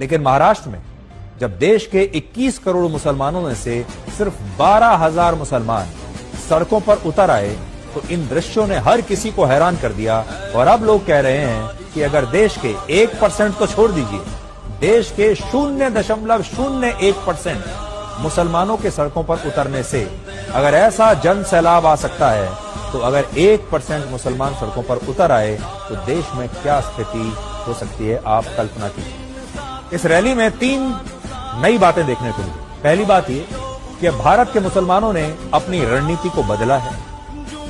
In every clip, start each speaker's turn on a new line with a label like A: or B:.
A: लेकिन महाराष्ट्र में जब देश के 21 करोड़ मुसलमानों में से सिर्फ 12,000 मुसलमान सड़कों पर उतर आए तो इन दृश्यों ने हर किसी को हैरान कर दिया। और अब लोग कह रहे हैं कि अगर देश के 1% तो छोड़ दीजिए, देश के 0.01% मुसलमानों के सड़कों पर उतरने से अगर ऐसा जन सैलाब आ सकता है, तो अगर 1% मुसलमान सड़कों पर उतर आए तो देश में क्या स्थिति हो सकती है, आप कल्पना कीजिए। इस रैली में 3 नई बातें देखने को मिली। पहली बात ये कि भारत के मुसलमानों ने अपनी रणनीति को बदला है,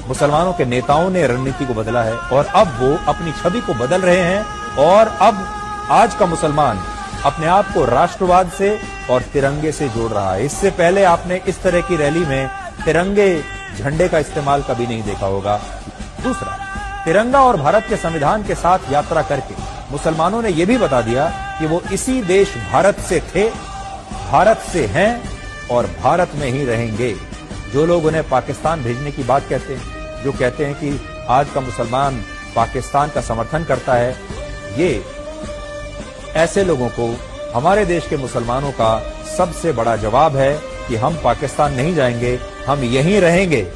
A: मुसलमानों के नेताओं ने रणनीति को बदला है और अब वो अपनी छवि को बदल रहे हैं। और अब आज का मुसलमान अपने आप को राष्ट्रवाद से और तिरंगे से जोड़ रहा है। इससे पहले आपने इस तरह की रैली में तिरंगे झंडे का इस्तेमाल कभी नहीं देखा होगा। दूसरा, तिरंगा और भारत के संविधान के साथ यात्रा करके मुसलमानों ने यह भी बता दिया कि वो इसी देश भारत से थे, भारत से हैं और भारत में ही रहेंगे। जो लोग उन्हें पाकिस्तान भेजने की बात कहते हैं, जो कहते हैं कि आज का मुसलमान पाकिस्तान का समर्थन करता है, ये ऐसे लोगों को हमारे देश के मुसलमानों का सबसे बड़ा जवाब है कि हम पाकिस्तान नहीं जाएंगे, हम यहीं रहेंगे,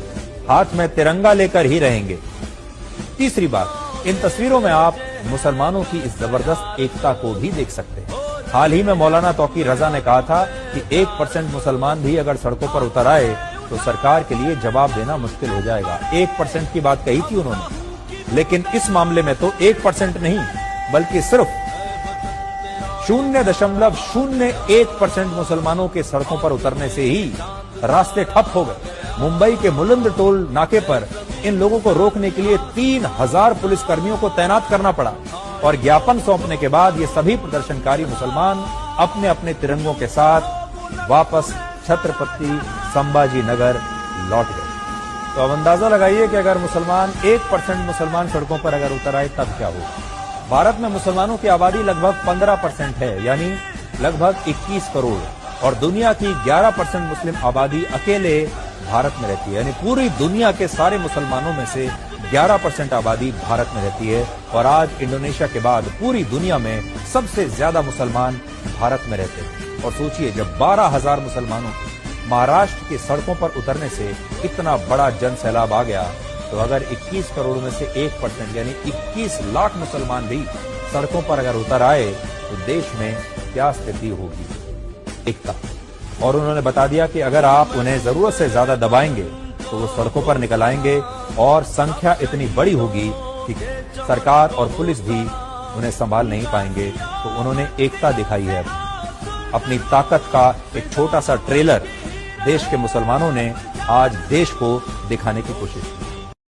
A: हाथ में तिरंगा लेकर ही रहेंगे। तीसरी बात, इन तस्वीरों में आप मुसलमानों की इस जबरदस्त एकता को भी देख सकते हैं। हाल ही में मौलाना तौकीर रजा ने कहा था कि 1% मुसलमान भी अगर सड़कों पर उतर आए तो सरकार के लिए जवाब देना मुश्किल हो जाएगा। 1% की बात कही थी उन्होंने, लेकिन इस मामले में तो 1% नहीं बल्कि सिर्फ 0.01% मुसलमानों के सड़कों पर उतरने से ही रास्ते ठप हो गए। मुंबई के मुलंद टोल नाके पर इन लोगों को रोकने के लिए 3000 पुलिसकर्मियों को तैनात करना पड़ा और ज्ञापन सौंपने के बाद ये सभी प्रदर्शनकारी मुसलमान अपने अपने तिरंगों के साथ वापस छत्रपति संभाजी नगर लौट गए। तो अब अंदाजा लगाइए कि अगर 1% मुसलमान सड़कों पर अगर उतर आए तब क्या होगा। भारत में मुसलमानों की आबादी लगभग 15% है, यानी लगभग 21 करोड़, और दुनिया की 11% मुस्लिम आबादी अकेले भारत में रहती है। यानी पूरी दुनिया के सारे मुसलमानों में से 11% आबादी भारत में रहती है। और आज इंडोनेशिया के बाद पूरी दुनिया में सबसे ज्यादा मुसलमान भारत में रहते हैं। और सोचिए, जब 12,000 मुसलमानों महाराष्ट्र की सड़कों पर उतरने से इतना बड़ा जन सैलाब आ गया, तो अगर 21 करोड़ में से 1% यानी 21 लाख मुसलमान भी सड़कों पर अगर उतर आए तो देश में क्या स्थिति होगी। एकता। और उन्होंने बता दिया कि अगर आप उन्हें जरूरत से ज्यादा दबाएंगे तो वो सड़कों पर निकल आएंगे और संख्या इतनी बड़ी होगी कि सरकार और पुलिस भी उन्हें संभाल नहीं पाएंगे। तो उन्होंने एकता दिखाई है, अपनी ताकत का एक छोटा सा ट्रेलर देश के मुसलमानों ने आज देश को दिखाने की कोशिश की।